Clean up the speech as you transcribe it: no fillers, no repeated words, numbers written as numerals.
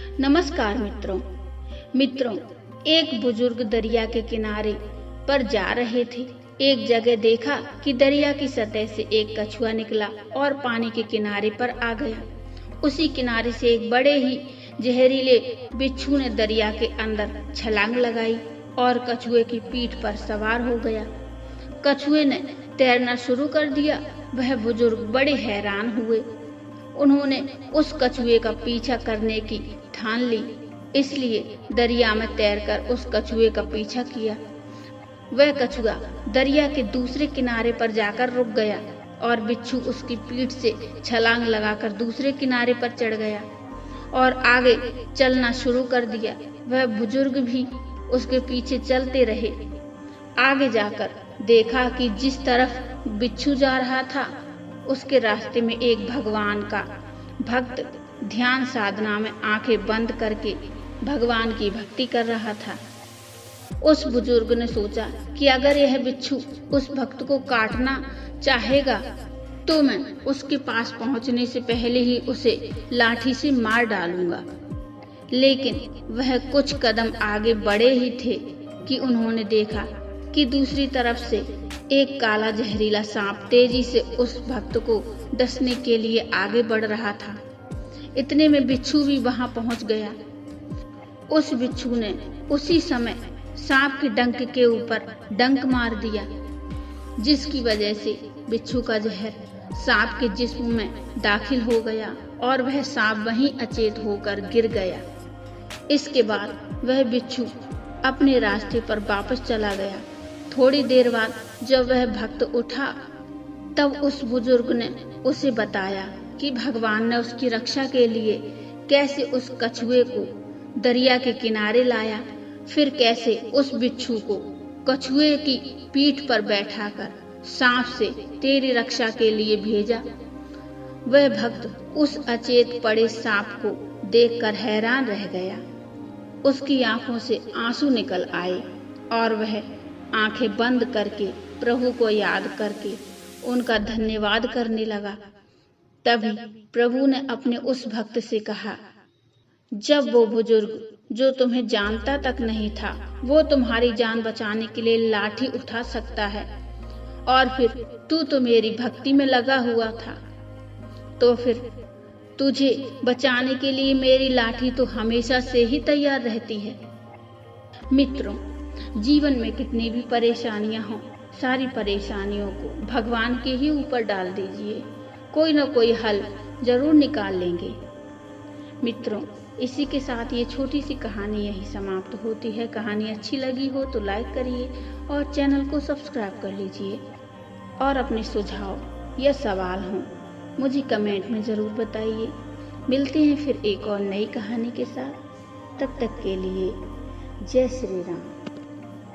नमस्कार मित्रों, एक बुजुर्ग दरिया के किनारे पर जा रहे थे। एक जगह देखा कि दरिया की सतह से एक कछुआ निकला और पानी के किनारे पर आ गया। उसी किनारे से एक बड़े ही जहरीले बिच्छू ने दरिया के अंदर छलांग लगाई और कछुए की पीठ पर सवार हो गया। कछुए ने तैरना शुरू कर दिया। वह बुजुर्ग बड़े हैरान हुए। उन्होंने उस कछुए का पीछा करने की ठान ली, इसलिए दरिया में तैरकर उस कछुए का पीछा किया। वह कछुआ दरिया के दूसरे किनारे पर जाकर रुक गया और बिच्छू उसकी पीठ से छलांग लगाकर दूसरे किनारे पर चढ़ गया और आगे चलना शुरू कर दिया। वह बुजुर्ग भी उसके पीछे चलते रहे। आगे जाकर देखा कि जिस तरफ बिच्छू जा रहा था उसके रास्ते में एक भगवान का भक्त ध्यान साधना में आंखें बंद करके भगवान की भक्ति कर रहा था। उस बुजुर्ग ने सोचा कि अगर यह बिच्छू उस भक्त को काटना चाहेगा तो मैं उसके पास पहुंचने से पहले ही उसे लाठी से मार डालूंगा। लेकिन वह कुछ कदम आगे बढ़े ही थे कि उन्होंने देखा कि दूसरी तरफ से एक काला जहरीला सांप तेजी से उस भक्त को डसने के लिए आगे बढ़ रहा था। इतने में बिच्छू भी वहां पहुंच गया। उस बिच्छू ने उसी समय सांप के डंक के ऊपर डंक मार दिया, जिसकी वजह से बिच्छू का जहर सांप के जिस्म में दाखिल हो गया और वह सांप वहीं अचेत होकर गिर गया। इसके बाद वह बिच्छू अपने रास्ते पर वापस चला गया। थोड़ी देर बाद जब वह भक्त उठा तब उस बुजुर्ग ने उसे बताया कि भगवान ने उसकी रक्षा के लिए कैसे उस कछुए को दरिया के किनारे लाया, फिर कैसे उस बिच्छू को कछुए की पीठ पर बैठाकर सांप से तेरी रक्षा के लिए भेजा। वह भक्त उस अचेत पड़े सांप को देखकर हैरान रह गया। उसकी आंखों से आंसू निकल आए और वह आंखें बंद करके प्रभु को याद करके उनका धन्यवाद करने लगा। तभी प्रभु ने अपने उस भक्त से कहा, जब वो बुजुर्ग जो तुम्हें जानता तक नहीं था वो तुम्हारी जान बचाने के लिए लाठी उठा सकता है और फिर तू तो मेरी भक्ति में लगा हुआ था, तो फिर तुझे बचाने के लिए मेरी लाठी तो हमेशा से ही तैयार रहती है। मित्रों, जीवन में कितनी भी परेशानियां हों, सारी परेशानियों को भगवान के ही ऊपर डाल दीजिए, कोई ना कोई हल जरूर निकाल लेंगे। मित्रों, इसी के साथ ये छोटी सी कहानी यही समाप्त होती है। कहानी अच्छी लगी हो तो लाइक करिए और चैनल को सब्सक्राइब कर लीजिए और अपने सुझाव या सवाल हों मुझे कमेंट में ज़रूर बताइए। मिलते हैं फिर एक और नई कहानी के साथ। तब तक के लिए जय श्री राम।